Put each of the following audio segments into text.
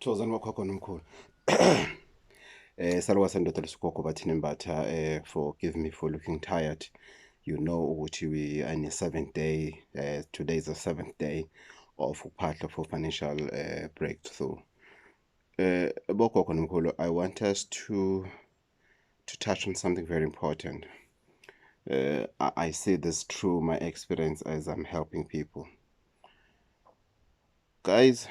Thokozani wakhokho nomkhulu. Salwa sendoda Gogo Bathini Mbatha, forgive me for looking tired. You know ukuthi we are in the seventh day. Today is the seventh day of uphahla for financial breakthrough. Bokhokho nomkhulu, I want us to touch on something very important. I say this through my experience as I'm helping people. Guys,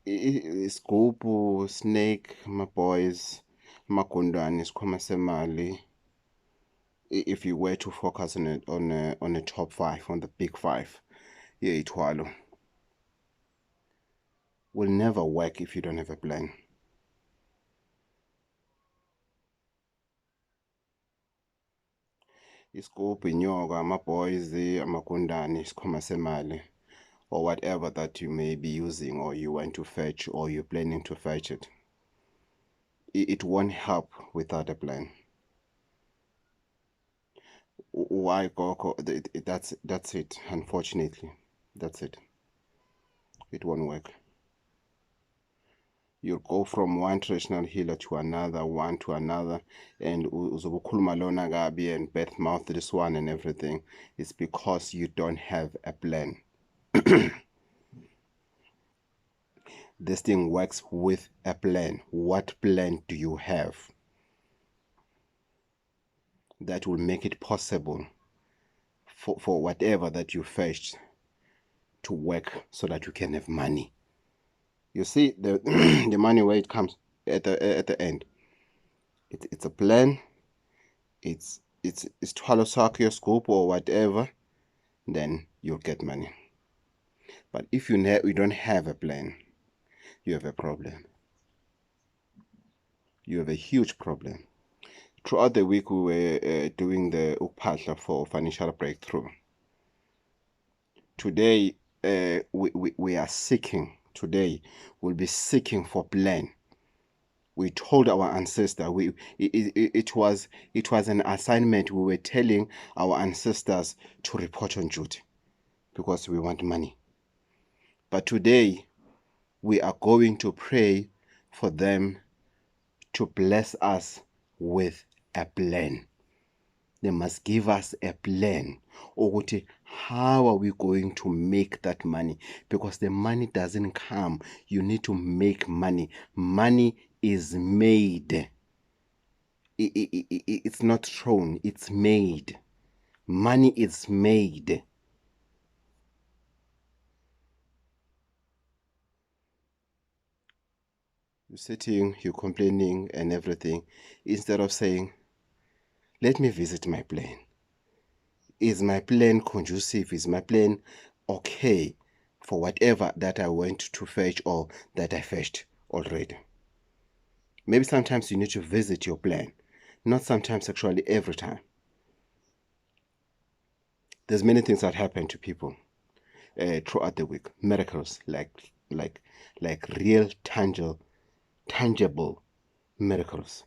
isigubhu, snake, my boys, magundane, isikhwama semali. If you were to focus on it on the top five, on the big five, yeah, itwalo will never work if you don't have a plan. Isigubhu, inyoka, my boys, amagundane, isikhwama semali, or whatever that you may be using, or you want to fetch, or you're planning to fetch it. It won't help without a plan. Why, Gogo? That's it. Unfortunately, that's it. It won't work. You'll go from one traditional healer to another, one to another, and uzobukhuluma lona kabi and birth mouth this one and everything. It's because you don't have a plan. This thing works with a plan. What plan do you have that will make it possible for whatever that you fetched to work so that you can have money? You see the the money where it comes at the end. It's a plan. It's twelve your scope or whatever, then you'll get money. But if you don't have a plan, you have a problem. You have a huge problem. Throughout the week, we were doing the uphahla for financial breakthrough. Today, we are seeking. Today, we'll be seeking for plan. We told our ancestor it was an assignment. We were telling our ancestors to report on duty because we want money. But today we are going to pray for them to bless us with a plan. They must give us a plan. Or how are we going to make that money? Because the money doesn't come. You need to make money. Money is made. It's not thrown. It's made. Money is made. You're sitting, you're complaining and everything, instead of saying, let me visit my plan. Is my plan conducive? Is my plan okay for whatever that I went to fetch or that I fetched already? Maybe sometimes you need to visit your plan. Not sometimes, actually every time. There's many things that happen to people throughout the week. Miracles, like real tangible miracles.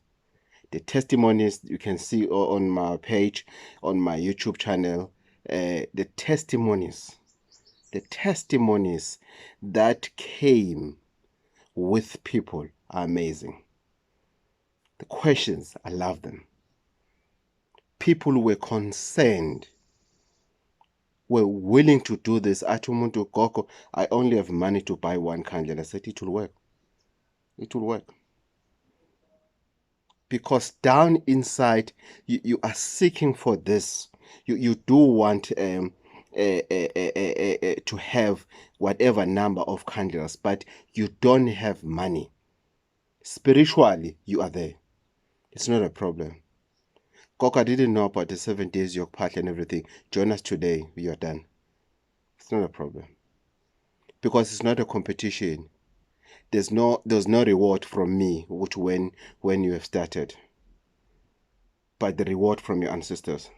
The testimonies you can see on my page, on my YouTube channel, the testimonies that came with people are amazing. The questions, I love them. People were concerned, were willing to do this. Atumuntu Gogo, I only have money to buy one candle. I said it will work. It will work. Because down inside, you are seeking for this. You do want to have whatever number of candles, but you don't have money. Spiritually, you are there. It's not a problem. Gogo, I didn't know about the 7 days yoke path and everything. Join us today. You are done. It's not a problem. Because it's not a competition. There's no reward from me when you have started, but the reward from your ancestors.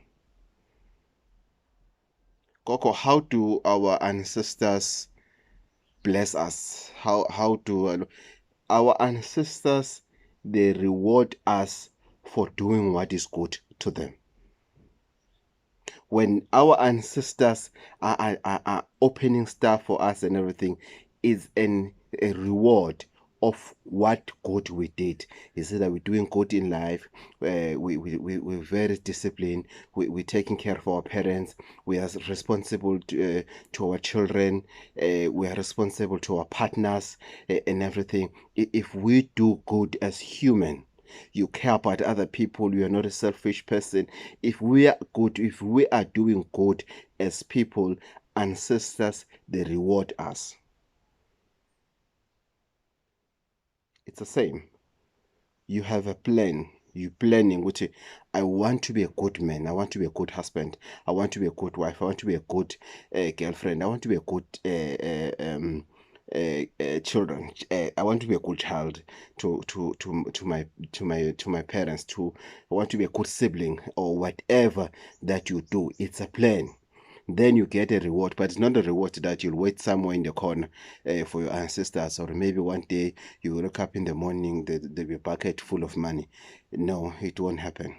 Gogo, how do our ancestors bless us? How do our ancestors, they reward us for doing what is good to them? When our ancestors are opening stuff for us and everything, is an a reward of what good we did. He said that we're doing good in life, we're very disciplined, we're taking care of our parents, we are responsible to our children, we are responsible to our partners, and everything. If we do good as human, you care about other people, you are not a selfish person. If we are good, if we are doing good as people, ancestors, they reward us. It's the same. You have a plan. You planning, which I want to be a good man. I want to be a good husband. I want to be a good wife. I want to be a good girlfriend. I want to be a good children. I want to be a good child to my parents. I want to be a good sibling or whatever that you do. It's a plan. Then you get a reward, but it's not a reward that you'll wait somewhere in the corner for your ancestors, or maybe one day you wake up in the morning, there'll be a bucket full of money. No, it won't happen.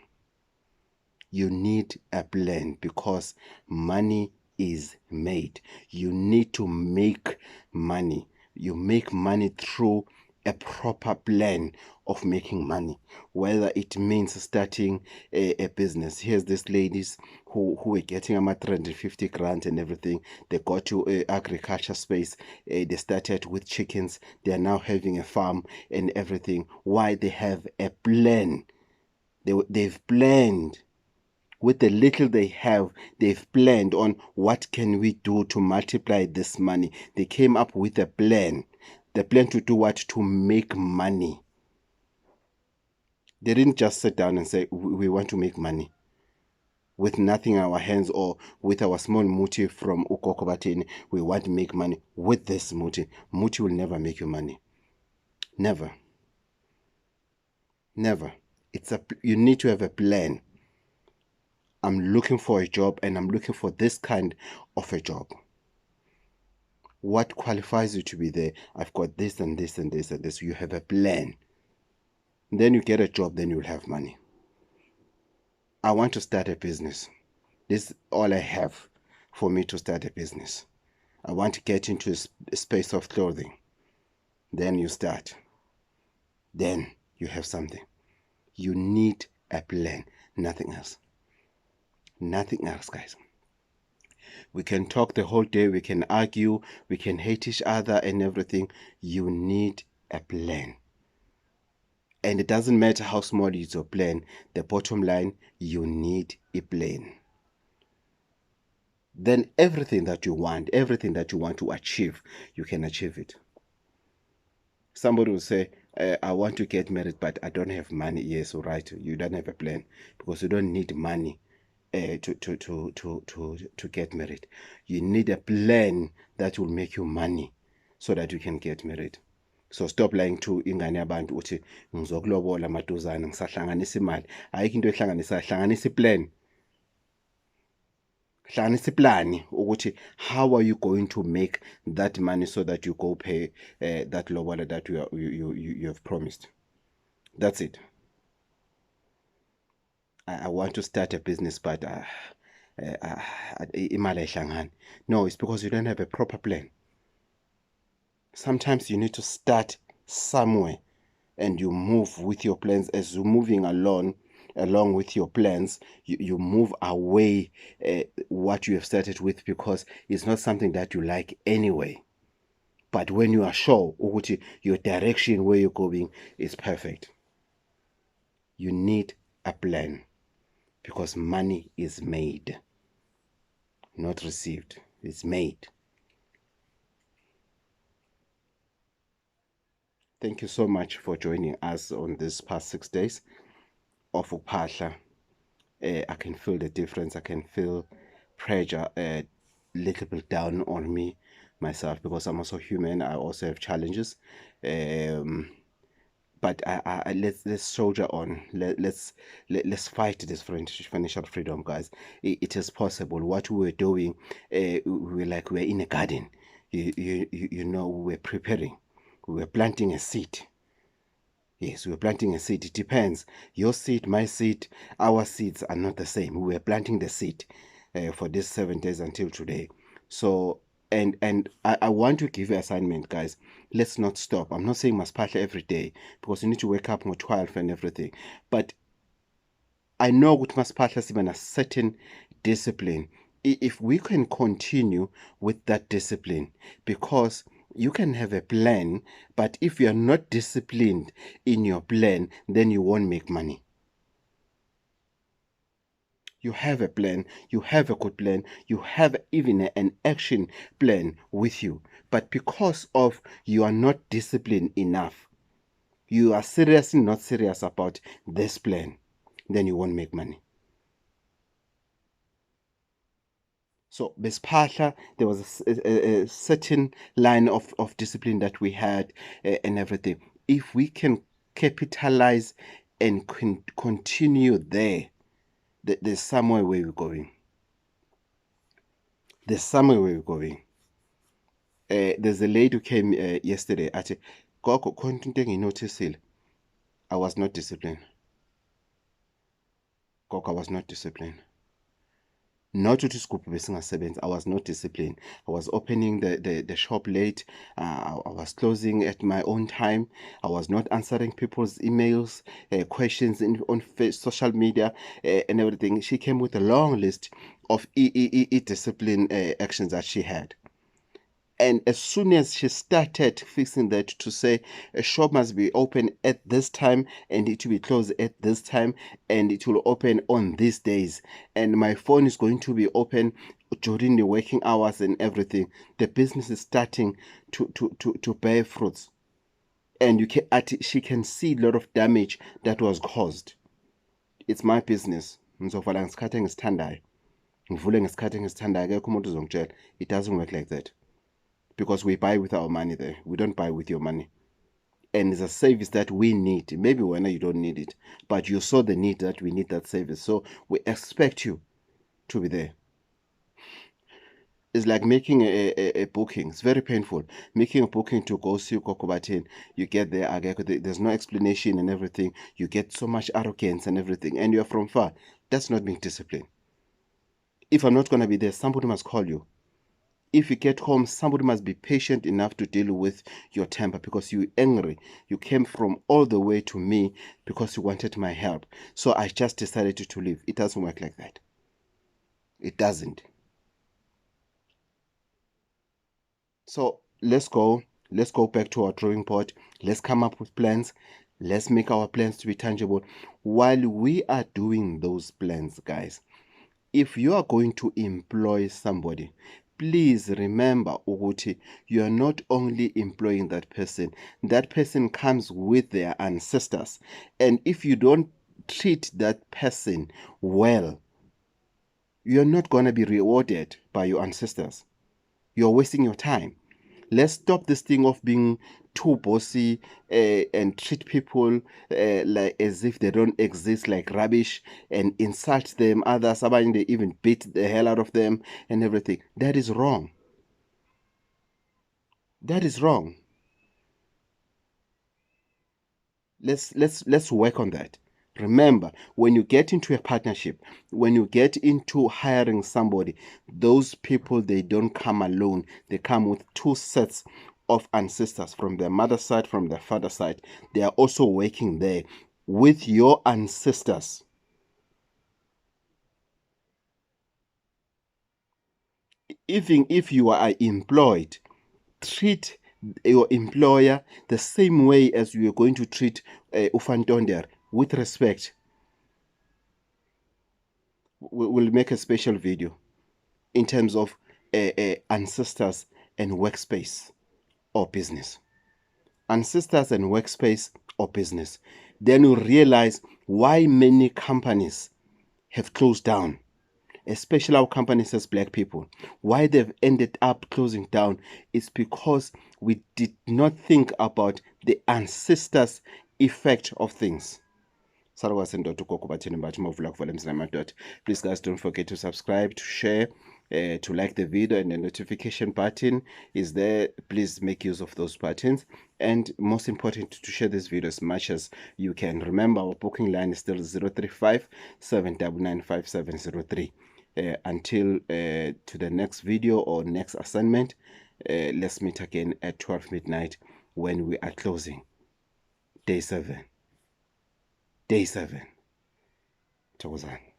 You need a plan, because money is made. You need to make money. You make money through a proper plan of making money, whether it means starting a business. Here's these ladies who were getting about 350 grants and everything. They got to agriculture space. They started with chickens. They are now having a farm and everything. Why? They have a plan. They've planned. With the little they have, they've planned on what can we do to multiply this money. They came up with a plan. The plan to do what? To make money. They didn't just sit down and say, we want to make money with nothing in our hands, or with our small muti from Gogo Bathini. We want to make money with this muti. Muti will never make you money. Never. Never. You need to have a plan. I'm looking for a job, and I'm looking for this kind of a job. What qualifies you to be there? I've got this and this and this and this. You have a plan. Then you get a job, then you'll have money. I want to start a business. This is all I have for me to start a business. I want to get into a space of clothing. Then you start. Then you have something. You need a plan. Nothing else. Nothing else, guys. We can talk the whole day. We can argue. We can hate each other and everything. You need a plan. And it doesn't matter how small is your plan. The bottom line, you need a plan. Then everything that you want to achieve, you can achieve it. Somebody will say, I want to get married, but I don't have money. Yes, all right. You don't have a plan, because you don't need money to get married. You need a plan that will make you money so that you can get married. So stop lying to ingane yabantu uthi ngizokulobola maduzana ngisahlanganisa imali. Ayikho into ehlanganisa, hlanganisa iplan. Hlanganisa iplani ukuthi how are you going to make that money so that you go pay that lobola that you have promised. That's it. I want to start a business, but imali ayihlangani. No, it's because you don't have a proper plan. Sometimes you need to start somewhere, and you move with your plans. As you're moving along with your plans, you move away what you have started with, because it's not something that you like anyway. But when you are sure your direction where you're going is perfect, you need a plan, because money is made, not received. It's made. Thank you so much for joining us on this past 6 days of Upahla. I can feel the difference. I can feel pressure a little bit down on me myself, because I'm also human. I also have challenges. But let's soldier on. Let's fight this financial freedom, guys. It is possible. What we were doing, we're in a garden. You know, we were preparing. We were planting a seed. Yes, we were planting a seed. It depends. Your seed, my seed, our seeds are not the same. We were planting the seed for these 7 days until today. So And I want to give you assignment, guys. Let's not stop. I'm not saying maspahla every day, because you need to wake up at 12 and everything. But I know with maspahla even a certain discipline. If we can continue with that discipline, because you can have a plan, but if you are not disciplined in your plan, then you won't make money. You have a plan, you have a good plan, you have even an action plan with you. But because of you are not disciplined enough, you are seriously not serious about this plan, then you won't make money. So besphahla, there was a certain line of discipline that we had, and everything. If we can capitalize and continue there, there's somewhere where we're going. There's somewhere where we're going. There's a lady who came yesterday. Athi, Gogo, khona into enginoticile. I was not disciplined. Gogo, I was not disciplined. Not to scoop besingasebenzi. I was not disciplined. I was opening the shop late. I was closing at my own time. I was not answering people's emails, questions on social media, and everything. She came with a long list of discipline actions that she had. And as soon as she started fixing that to say a shop must be open at this time and it will be closed at this time and it will open on these days, and my phone is going to be open during the working hours and everything, the business is starting to bear fruits. And she can see a lot of damage that was caused. It's my business. Ngizovala ngesikhathi engisithandayo, ngivule ngesikhathi engisithandayo, akekho umuntu uzongitshela. It doesn't work like that. Because we buy with our money there. We don't buy with your money. And it's a service that we need. Maybe when you don't need it, but you saw the need that we need that service. So we expect you to be there. It's like making a booking. It's very painful. Making a booking to go see Gogo Bathini. You get there, there's no explanation and everything. You get so much arrogance and everything. And you're from far. That's not being disciplined. If I'm not going to be there, somebody must call you. If you get home, somebody must be patient enough to deal with your temper because you're angry. You came from all the way to me because you wanted my help. So I just decided to leave. It doesn't work like that. It doesn't. So let's go back to our drawing board. Let's come up with plans. Let's make our plans to be tangible. While we are doing those plans, guys, if you are going to employ somebody, please remember ukuthi you are not only employing that person comes with their ancestors, and if you don't treat that person well, you're not going to be rewarded by your ancestors. You're wasting your time. Let's stop this thing of being too bossy and treat people like as if they don't exist, like rubbish, and insult them. Others, they even beat the hell out of them and everything. That is wrong. That is wrong. Let's work on that. Remember, when you get into a partnership, when you get into hiring somebody, those people, they don't come alone. They come with two sets of ancestors from their mother's side, from their father's side. They are also working there with your ancestors. Even if you are employed, treat your employer the same way as you are going to treat Ufantonder, with respect. We'll make a special video in terms of ancestors and workspace or business. Ancestors and workspace or business. Then you realize why many companies have closed down, especially our companies as black people. Why they've ended up closing down is because we did not think about the ancestors' effect of things. Please guys, don't forget to subscribe, to share, to like the video, and the notification button is there. Please make use of those buttons, and most important, to share this video as much as you can. Remember, our booking line is still 035 799 5703. Until to the next video or next assignment, let's meet again at 12 midnight when we are closing day 7. Day 7. Thokozani.